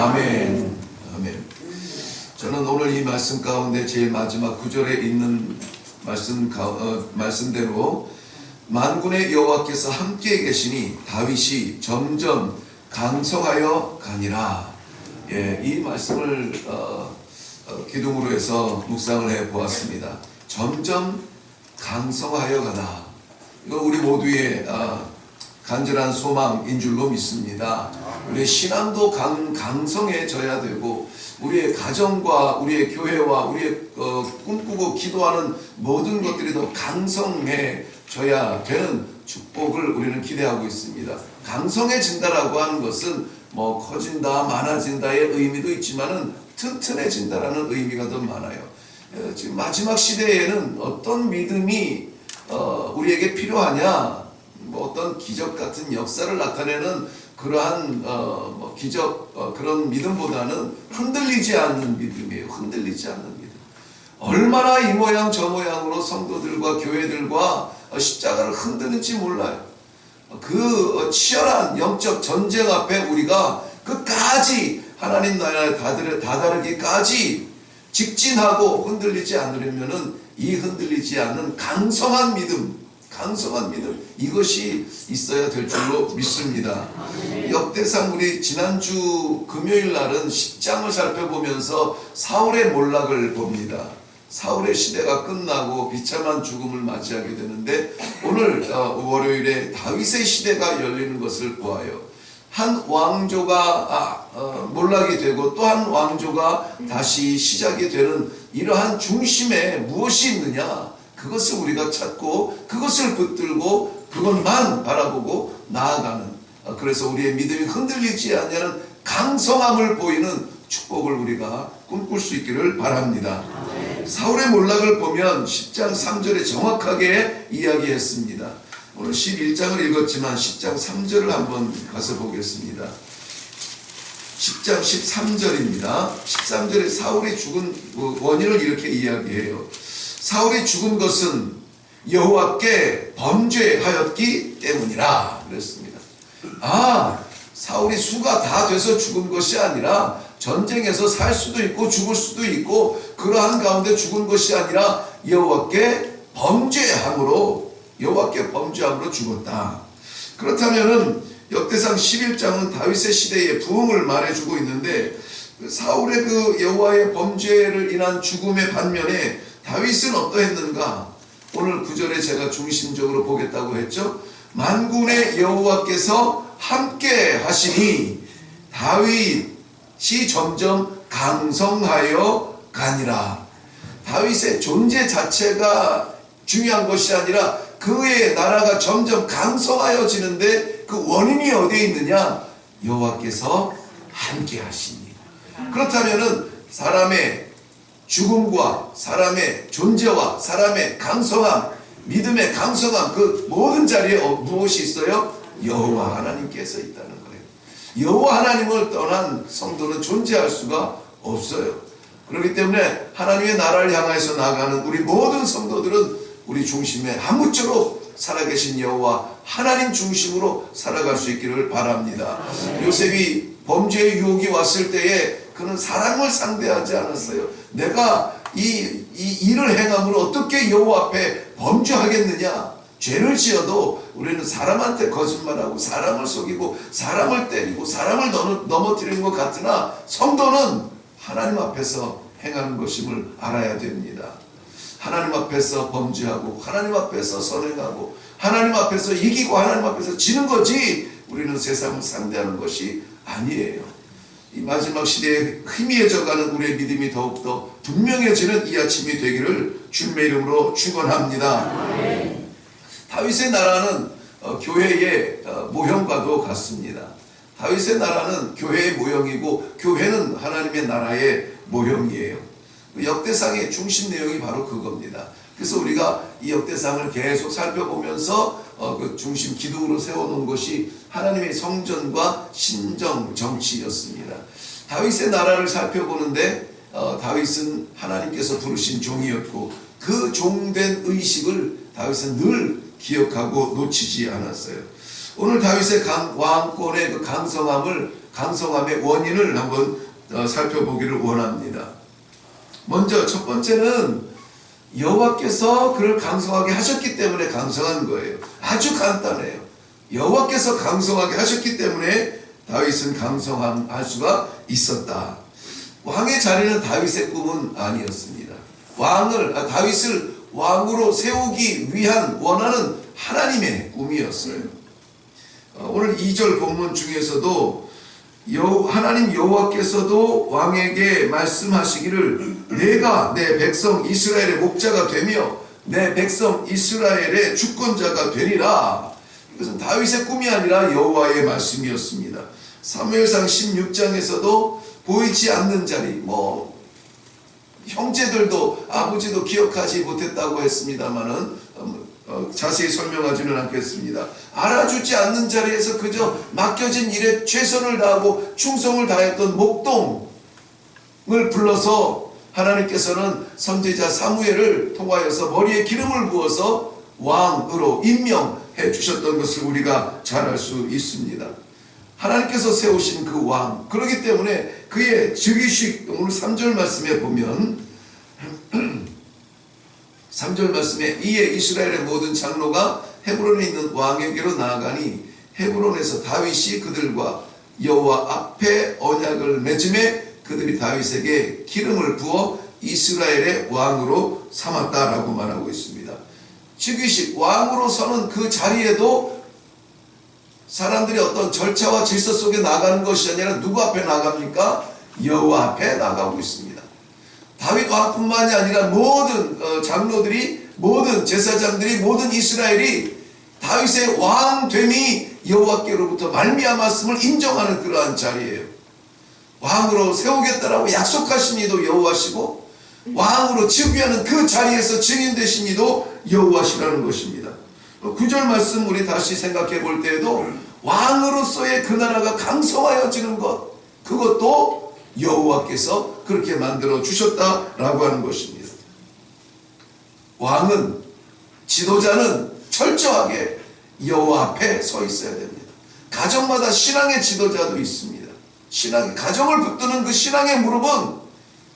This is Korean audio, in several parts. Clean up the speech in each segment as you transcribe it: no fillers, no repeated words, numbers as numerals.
아멘. 아멘. 저는 오늘 이 말씀 가운데 제일 마지막 구절에 있는 말씀대로 만군의 여호와께서 함께 계시니 다윗이 점점 강성하여 가니라. 예, 이 말씀을 기둥으로 해서 묵상을 해 보았습니다. 점점 강성하여 가다. 이거 우리 모두의 간절한 소망인 줄로 믿습니다. 우리의 신앙도 강성해져야 되고, 우리의 가정과 우리의 교회와 우리의 꿈꾸고 기도하는 모든 것들이 더 강성해져야 되는 축복을 우리는 기대하고 있습니다. 강성해진다라고 하는 것은 뭐 커진다, 많아진다의 의미도 있지만은 튼튼해진다라는 의미가 더 많아요. 지금 마지막 시대에는 어떤 믿음이 우리에게 필요하냐? 뭐 어떤 기적 같은 역사를 나타내는 그러한 기적 그런 믿음보다는 흔들리지 않는 믿음이에요. 흔들리지 않는 믿음. 얼마나 이 모양 저 모양으로 성도들과 교회들과 십자가를 흔드는지 몰라요. 그 치열한 영적 전쟁 앞에 우리가 끝까지 하나님 나라에 다다르기까지 직진하고 흔들리지 않으려면은 이 흔들리지 않는 강성한 믿음, 이것이 있어야 될 줄로 믿습니다. 역대상 우리 지난주 금요일 날은 10장을 살펴보면서 사울의 몰락을 봅니다. 사울의 시대가 끝나고 비참한 죽음을 맞이하게 되는데, 오늘 월요일에 다윗의 시대가 열리는 것을 보아요. 한 왕조가 몰락이 되고 또 한 왕조가 다시 시작이 되는 이러한 중심에 무엇이 있느냐, 그것을 우리가 찾고 그것을 붙들고 그것만 바라보고 나아가는, 그래서 우리의 믿음이 흔들리지 않냐는 강성함을 보이는 축복을 우리가 꿈꿀 수 있기를 바랍니다. 사울의 몰락을 보면 10장 3절에 정확하게 이야기했습니다. 오늘 11장을 읽었지만 10장 3절을 한번 가서 보겠습니다. 10장 13절입니다. 13절에 사울이 죽은 원인을 이렇게 이야기해요. 사울이 죽은 것은 여호와께 범죄하였기 때문이라 그랬습니다. 사울이 수가 다 돼서 죽은 것이 아니라 전쟁에서 살 수도 있고 죽을 수도 있고 그러한 가운데 죽은 것이 아니라 여호와께 범죄함으로 죽었다. 그렇다면은 역대상 11장은 다윗의 시대의 부흥을 말해주고 있는데, 사울의 그 여호와의 범죄를 인한 죽음의 반면에 다윗은 어떠했는가? 오늘 9절에 제가 중심적으로 보겠다고 했죠. 만군의 여호와께서 함께 하시니 다윗이 점점 강성하여 가니라. 다윗의 존재 자체가 중요한 것이 아니라 그의 나라가 점점 강성하여지는데 그 원인이 어디에 있느냐? 여호와께서 함께 하시니. 그렇다면은 사람의 죽음과 사람의 존재와 사람의 강성함, 믿음의 강성함, 그 모든 자리에 무엇이 있어요? 여호와 하나님께서 있다는 거예요. 여호와 하나님을 떠난 성도는 존재할 수가 없어요. 그렇기 때문에 하나님의 나라를 향해서 나아가는 우리 모든 성도들은 우리 중심에 아무쪼록 살아계신 여호와 하나님 중심으로 살아갈 수 있기를 바랍니다. 요셉이 범죄의 유혹이 왔을 때에 그는 사람을 상대하지 않았어요. 내가 이 일을 행함으로 어떻게 여호와 앞에 범죄하겠느냐? 죄를 지어도 우리는 사람한테 거짓말하고 사람을 속이고 사람을 때리고 사람을 넘어뜨리는 것 같으나 성도는 하나님 앞에서 행하는 것임을 알아야 됩니다. 하나님 앞에서 범죄하고 하나님 앞에서 선행하고 하나님 앞에서 이기고 하나님 앞에서 지는 거지, 우리는 세상을 상대하는 것이 아니에요. 이 마지막 시대에 희미해져가는 우리의 믿음이 더욱더 분명해지는 이 아침이 되기를 주님의 이름으로 축원합니다. 다윗의 나라는 교회의 모형과도 같습니다. 다윗의 나라는 교회의 모형이고 교회는 하나님의 나라의 모형이에요. 역대상의 중심 내용이 바로 그겁니다. 그래서 우리가 이 역대상을 계속 살펴보면서 그 중심 기둥으로 세워놓은 것이 하나님의 성전과 신정 정치였습니다. 다윗의 나라를 살펴보는데 다윗은 하나님께서 부르신 종이었고 그 종된 의식을 다윗은 늘 기억하고 놓치지 않았어요. 오늘 다윗의 왕권의 그 강성함을 강성함의 원인을 한번 살펴보기를 원합니다. 먼저 첫 번째는 여호와께서 그를 강성하게 하셨기 때문에 강성한 거예요. 아주 간단해요. 여호와께서 강성하게 하셨기 때문에 다윗은 강성할 수가 있었다. 왕의 자리는 다윗의 꿈은 아니었습니다. 다윗을 왕으로 세우기 위한 원하는 하나님의 꿈이었어요. 오늘 2절 본문 중에서도 하나님 여호와께서도 왕에게 말씀하시기를 내가 내 백성 이스라엘의 목자가 되며 내 백성 이스라엘의 주권자가 되리라. 이것은 다윗의 꿈이 아니라 여호와의 말씀이었습니다. 사무엘상 16장에서도 보이지 않는 자리, 형제들도 아버지도 기억하지 못했다고 했습니다마는 자세히 설명하지는 않겠습니다. 알아주지 않는 자리에서 그저 맡겨진 일에 최선을 다하고 충성을 다했던 목동을 불러서 하나님께서는 선지자 사무엘을 통하여서 머리에 기름을 부어서 왕으로 임명해 주셨던 것을 우리가 잘 알 수 있습니다. 하나님께서 세우신 그 왕, 그렇기 때문에 그의 즉위식, 오늘 3절 말씀에 보면 3절 말씀에 이에 이스라엘의 모든 장로가 헤브론에 있는 왕에게로 나아가니 헤브론에서 다윗이 그들과 여호와 앞에 언약을 맺음에 그들이 다윗에게 기름을 부어 이스라엘의 왕으로 삼았다라고 말하고 있습니다. 즉위식 왕으로 서는 그 자리에도 사람들이 어떤 절차와 질서 속에 나가는 것이 아니라 누구 앞에 나갑니까? 여호와 앞에 나가고 있습니다. 다윗 왕뿐만이 아니라 모든 장로들이, 모든 제사장들이, 모든 이스라엘이 다윗의 왕됨이 여호와께로부터 말미암았음을 인정하는 그러한 자리예요. 왕으로 세우겠다라고 약속하신 이도 여호와시고 왕으로 즉위하는 그 자리에서 증인되신 이도 여호와시라는 것입니다. 9절 말씀 우리 다시 생각해 볼 때에도 왕으로서의 그 나라가 강성하여지는 것, 그것도 여호와께서 그렇게 만들어 주셨다라고 하는 것입니다. 왕은, 지도자는 철저하게 여호와 앞에 서 있어야 됩니다. 가정마다 신앙의 지도자도 있습니다. 가정을 붙드는 그 신앙의 무릎은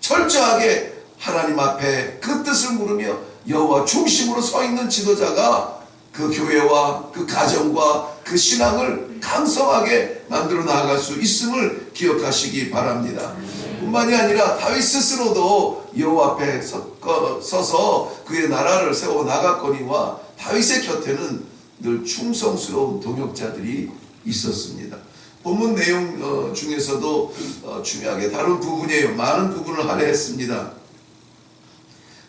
철저하게 하나님 앞에 그 뜻을 물으며 여호와 중심으로 서 있는 지도자가 그 교회와 그 가정과 그 신앙을 강성하게 만들어 나아갈 수 있음을 기억하시기 바랍니다. 뿐만이 아니라 다윗 스스로도 여호와 앞에 서서 그의 나라를 세워 나갔거니와 다윗의 곁에는 늘 충성스러운 동역자들이 있었습니다. 본문 내용 중에서도 중요하게 다룬 부분이에요. 많은 부분을 할애했습니다.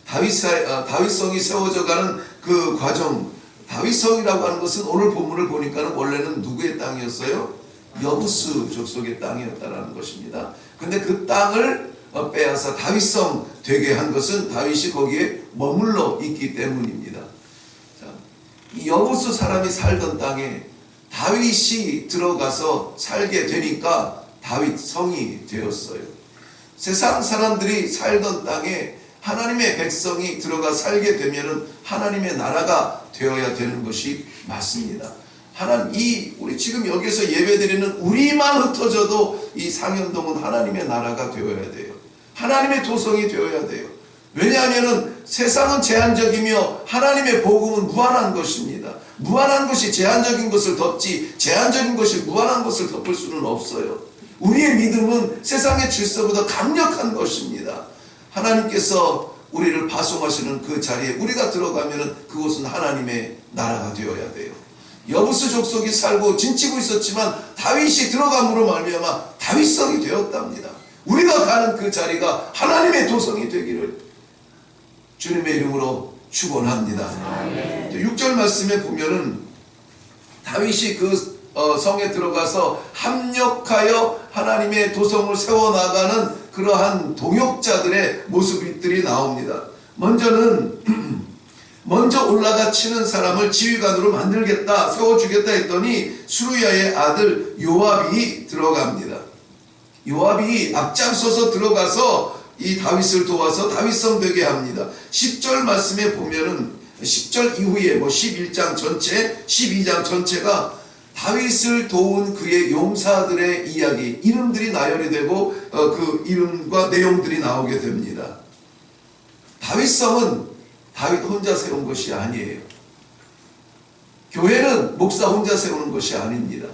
다윗성이 세워져가는 그 과정, 다윗성이라고 하는 것은 오늘 본문을 보니까는 원래는 누구의 땅이었어요? 여부스 족속의 땅이었다라는 것입니다. 근데 그 땅을 빼앗아 다윗성 되게 한 것은 다윗이 거기에 머물러 있기 때문입니다. 자, 이 여부스 사람이 살던 땅에 다윗이 들어가서 살게 되니까 다윗성이 되었어요. 세상 사람들이 살던 땅에 하나님의 백성이 들어가 살게 되면은 하나님의 나라가 되어야 되는 것이 맞습니다. 우리 지금 여기서 예배드리는 우리만 흩어져도 이 상현동은 하나님의 나라가 되어야 돼요. 하나님의 도성이 되어야 돼요. 왜냐하면은 세상은 제한적이며 하나님의 복음은 무한한 것입니다. 무한한 것이 제한적인 것을 덮지 제한적인 것이 무한한 것을 덮을 수는 없어요. 우리의 믿음은 세상의 질서보다 강력한 것입니다. 하나님께서 우리를 파송하시는 그 자리에 우리가 들어가면은 그곳은 하나님의 나라가 되어야 돼요. 여부스 족속이 살고 진치고 있었지만 다윗이 들어감으로 말미암아 다윗성이 되었답니다. 우리가 가는 그 자리가 하나님의 도성이 되기를 주님의 이름으로 축원합니다. 6절 말씀에 보면은 다윗이 그 성에 들어가서 합력하여 하나님의 도성을 세워나가는 그러한 동역자들의 모습들이 나옵니다. 먼저 올라가 치는 사람을 지휘관으로 만들겠다, 세워주겠다 했더니 수루야의 아들 요압이 들어갑니다. 요압이 앞장서서 들어가서 이 다윗을 도와서 다윗성 되게 합니다. 10절 말씀에 보면은 10절 이후에 11장 전체, 12장 전체가 다윗을 도운 그의 용사들의 이야기, 이름들이 나열이 되고 그 이름과 내용들이 나오게 됩니다. 다윗성은 다윗 혼자 세운 것이 아니에요. 교회는 목사 혼자 세우는 것이 아닙니다.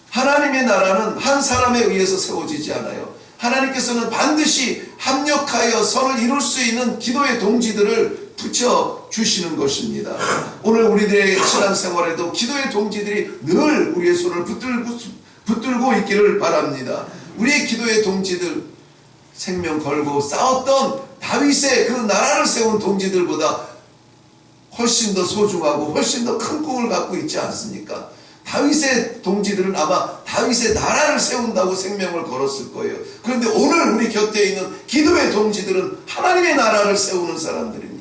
하나님의 나라는 한 사람에 의해서 세워지지 않아요. 하나님께서는 반드시 합력하여 선을 이룰 수 있는 기도의 동지들을 붙여주시는 것입니다. 오늘 우리들의 신앙생활에도 기도의 동지들이 늘 우리의 손을 붙들고 있기를 바랍니다. 우리의 기도의 동지들, 생명 걸고 싸웠던 다윗의 그 나라를 세운 동지들보다 훨씬 더 소중하고 훨씬 더 큰 꿈을 갖고 있지 않습니까? 다윗의 동지들은 아마 다윗의 나라를 세운다고 생명을 걸었을 거예요. 그런데 오늘 우리 곁에 있는 기도의 동지들은 하나님의 나라를 세우는 사람들입니다.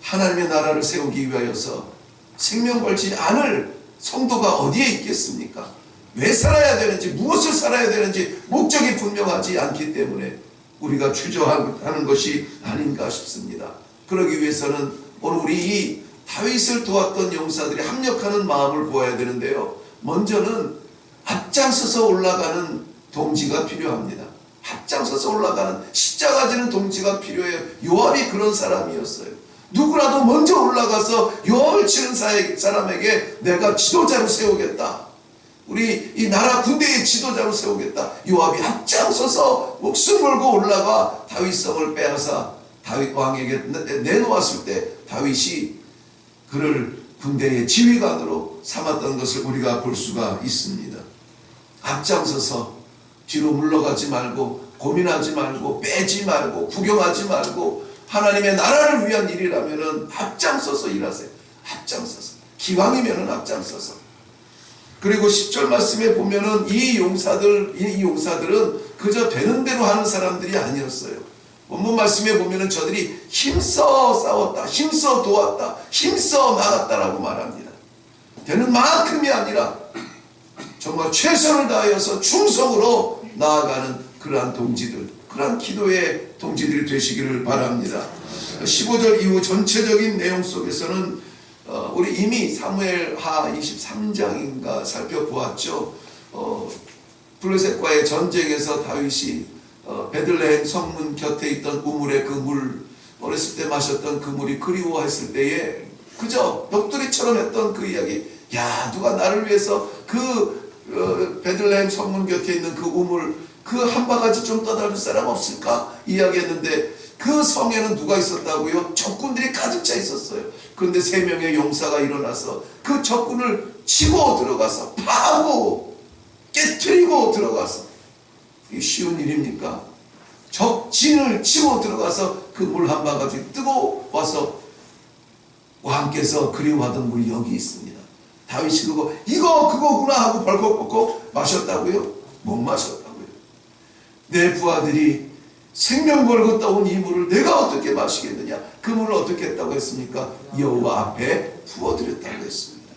하나님의 나라를 세우기 위하여서 생명 걸지 않을 성도가 어디에 있겠습니까? 왜 살아야 되는지, 무엇을 살아야 되는지 목적이 분명하지 않기 때문에 우리가 주저하는 것이 아닌가 싶습니다. 그러기 위해서는 오늘 우리 이 다윗을 도왔던 용사들이 합력하는 마음을 보아야 되는데요. 먼저는 앞장서서 올라가는 동지가 필요합니다. 앞장서서 올라가는 십자가 지는 동지가 필요해요. 요압이 그런 사람이었어요. 누구라도 먼저 올라가서 요압을 치는 사람에게 내가 지도자로 세우겠다. 우리 이 나라 군대의 지도자로 세우겠다. 요압이 앞장서서 목숨 걸고 올라가 다윗성을 빼앗아 다윗 왕에게 내놓았을 때 다윗이 그를 군대의 지휘관으로 삼았던 것을 우리가 볼 수가 있습니다. 앞장서서 뒤로 물러가지 말고 고민하지 말고 빼지 말고 구경하지 말고 하나님의 나라를 위한 일이라면 앞장서서 일하세요. 앞장서서. 기왕이면 앞장서서. 그리고 10절 말씀에 보면은 이 용사들은 그저 되는 대로 하는 사람들이 아니었어요. 원문 말씀에 보면은 저들이 힘써 싸웠다, 힘써 도왔다, 힘써 막았다라고 말합니다. 되는 만큼이 아니라 정말 최선을 다하여서 충성으로 나아가는 그러한 동지들, 그러한 기도의 동지들이 되시기를 바랍니다. 15절 이후 전체적인 내용 속에서는 우리 이미 사무엘하 23장인가 살펴보았죠. 블레셋과의 전쟁에서 다윗이 베들레헴 성문 곁에 있던 우물의 그 물, 어렸을 때 마셨던 그 물이 그리워했을 때에 그저 넋두리처럼 했던 그 이야기, 야 누가 나를 위해서 그 베들레헴 성문 곁에 있는 그 우물 그 한 바가지 좀 떠다 줄 사람 없을까 이야기했는데 그 성에는 누가 있었다고요? 적군들이 가득 차 있었어요. 그런데 3명의 용사가 일어나서 그 적군을 치고 들어가서 파고 깨트리고 들어가서, 이게 쉬운 일입니까? 적진을 치고 들어가서 그 물 한 바가지 뜨고 와서 왕께서 그리워하던 물이 여기 있습니다. 다윗이 이거 그거구나 하고 벌컥 벗고 마셨다고요? 못 마셨다고요. 내 부하들이 생명 걸고 떠온 이 물을 내가 어떻게 마시겠느냐? 그 물을 어떻게 했다고 했습니까? 여호와 앞에 부어드렸다고 했습니다.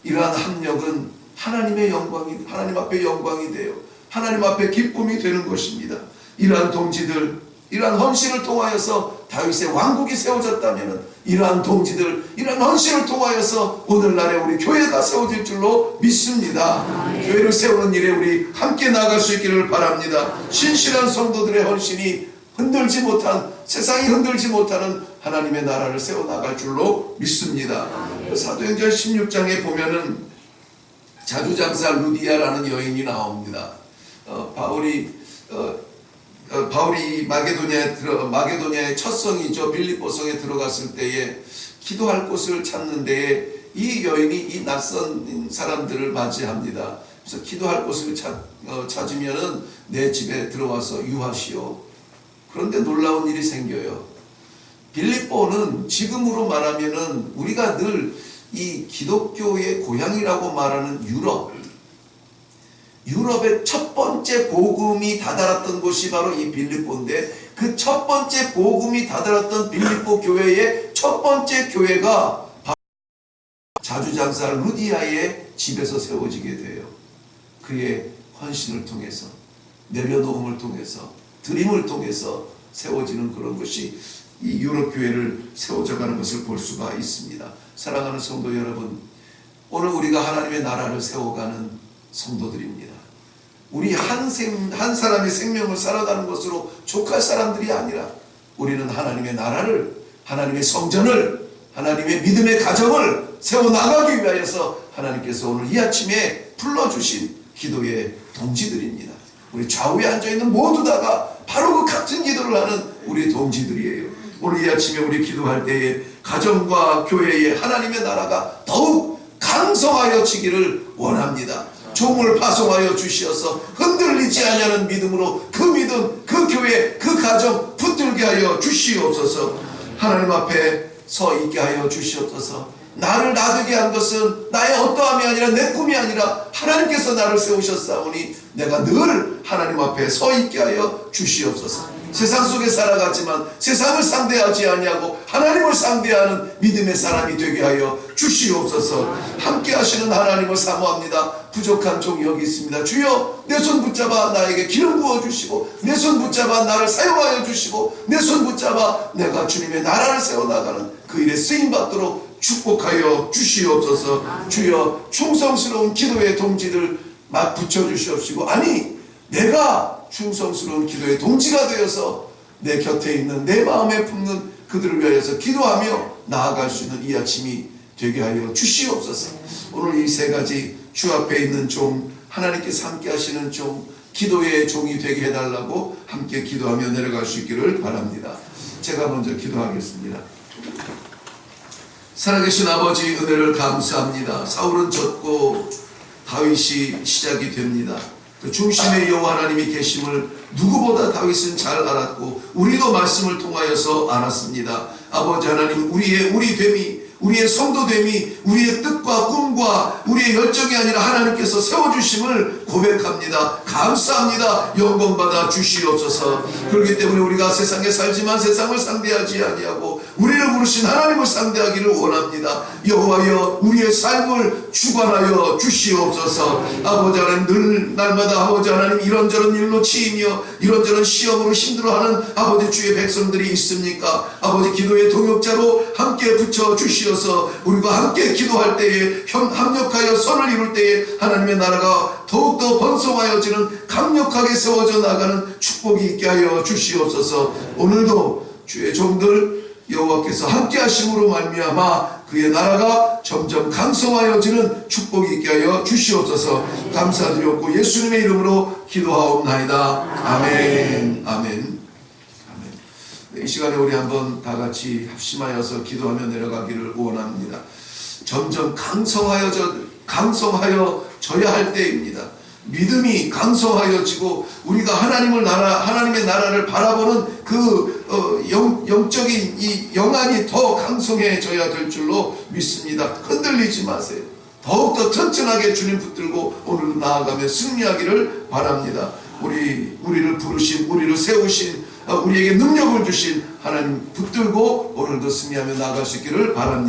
이러한 합력은 하나님 앞에 영광이 돼요. 하나님 앞에 기쁨이 되는 것입니다. 이러한 동지들, 이러한 헌신을 통하여서 다윗의 왕국이 세워졌다면 이러한 동지들, 이러한 헌신을 통하여서 오늘날에 우리 교회가 세워질 줄로 믿습니다. 교회를 세우는 일에 우리 함께 나아갈 수 있기를 바랍니다. 신실한 성도들의 헌신이 세상이 흔들지 못하는 하나님의 나라를 세워나갈 줄로 믿습니다. 사도행전 16장에 보면은 자주장사 루디아라는 여인이 나옵니다. 바울이 마게도냐의 첫 성이죠. 빌립보성에 들어갔을 때에 기도할 곳을 찾는데 이 여인이 이 낯선 사람들을 맞이합니다. 그래서 기도할 곳을 찾으면은 내 집에 들어와서 유하시오. 그런데 놀라운 일이 생겨요. 빌립보는 지금으로 말하면은 우리가 늘 이 기독교의 고향이라고 말하는 유럽의 첫 번째 복음이 다다랐던 곳이 바로 이 빌립보인데, 그 첫 번째 복음이 다다랐던 빌립보 교회의 첫 번째 교회가 바로 자주장사 루디아의 집에서 세워지게 돼요. 그의 헌신을 통해서, 내려놓음을 통해서, 드림을 통해서 세워지는 그런 것이 이 유럽 교회를 세워져가는 것을 볼 수가 있습니다. 사랑하는 성도 여러분, 오늘 우리가 하나님의 나라를 세워가는 성도들입니다. 우리 한 사람의 생명을 살아가는 것으로 족할 사람들이 아니라 우리는 하나님의 나라를, 하나님의 성전을, 하나님의 믿음의 가정을 세워나가기 위하여서 하나님께서 오늘 이 아침에 불러주신 기도의 동지들입니다. 우리 좌우에 앉아있는 모두 다가 바로 그 같은 기도를 하는 우리 동지들이에요. 오늘 이 아침에 우리 기도할 때에 가정과 교회에 하나님의 나라가 더욱 강성하여지기를 원합니다. 종을 파송하여 주시어서 흔들리지 아니하는 믿음으로 그 믿음, 그 교회, 그 가정 붙들게 하여 주시옵소서. 하나님 앞에 서 있게 하여 주시옵소서. 나를 놔두게 한 것은 나의 어떠함이 아니라 내 꿈이 아니라 하나님께서 나를 세우셨사오니 내가 늘 하나님 앞에 서 있게 하여 주시옵소서. 세상 속에 살아가지만 세상을 상대하지 아니하고 하나님을 상대하는 믿음의 사람이 되게 하여 주시옵소서. 함께 하시는 하나님을 사모합니다. 부족한 종이 여기 있습니다. 주여, 내 손 붙잡아 나에게 기름 부어 주시고, 내 손 붙잡아 나를 사용하여 주시고, 내 손 붙잡아 내가 주님의 나라를 세워나가는 그 일에 쓰임받도록 축복하여 주시옵소서. 주여, 충성스러운 기도의 동지들 맞붙여 주시옵시고, 아니 내가 충성스러운 기도의 동지가 되어서 내 곁에 있는 내 마음에 품는 그들을 위하여서 기도하며 나아갈 수 있는 이 아침이 되게 하여 주시옵소서. 오늘 이 세 가지 주 앞에 있는 종, 하나님께서 함께 하시는 종, 기도의 종이 되게 해달라고 함께 기도하며 내려갈 수 있기를 바랍니다. 제가 먼저 기도하겠습니다. 살아계신 아버지, 은혜를 감사합니다. 사울은 졌고 다윗이 시작이 됩니다. 그 중심에 여호와 하나님이 계심을 누구보다 다윗은 잘 알았고 우리도 말씀을 통하여서 알았습니다. 아버지 하나님, 우리 됨이, 우리의 성도됨이, 우리의 뜻과 꿈과 우리의 열정이 아니라 하나님께서 세워주심을 고백합니다. 감사합니다. 영광받아 주시옵소서. 그렇기 때문에 우리가 세상에 살지만 세상을 상대하지 아니하고 우리를 부르신 하나님을 상대하기를 원합니다. 여호와여, 우리의 삶을 주관하여 주시옵소서. 아버지 하나님, 늘 날마다 아버지 하나님 이런저런 일로 치이며 이런저런 시험으로 힘들어하는 아버지 주의 백성들이 있습니까? 아버지, 기도의 동역자로 함께 붙여 주시어서 우리가 함께 기도할 때에 합력하여 선을 이룰 때에 하나님의 나라가 더욱더 번성하여지는 강력하게 세워져 나가는 축복이 있게 하여 주시옵소서. 오늘도 주의 종들 여호와께서 함께 하심으로 말미암아 그의 나라가 점점 강성하여지는 축복이 있게 하여 주시옵소서. 감사드렸고 예수님의 이름으로 기도하옵나이다. 아멘. 아멘. 이 시간에 우리 한번 다 같이 합심하여서 기도하며 내려가기를 원합니다. 점점 강성하여져야 할 때입니다. 믿음이 강성하여지고 우리가 하나님의 나라를 바라보는 그 영적인 이 영안이 더 강성해져야 될 줄로 믿습니다. 흔들리지 마세요. 더욱더 튼튼하게 주님 붙들고 오늘 나아가며 승리하기를 바랍니다. 우리를 부르신, 우리를 세우신, 우리에게 능력을 주신 하나님 붙들고 오늘도 승리하며 나아갈 수 있기를 바랍니다.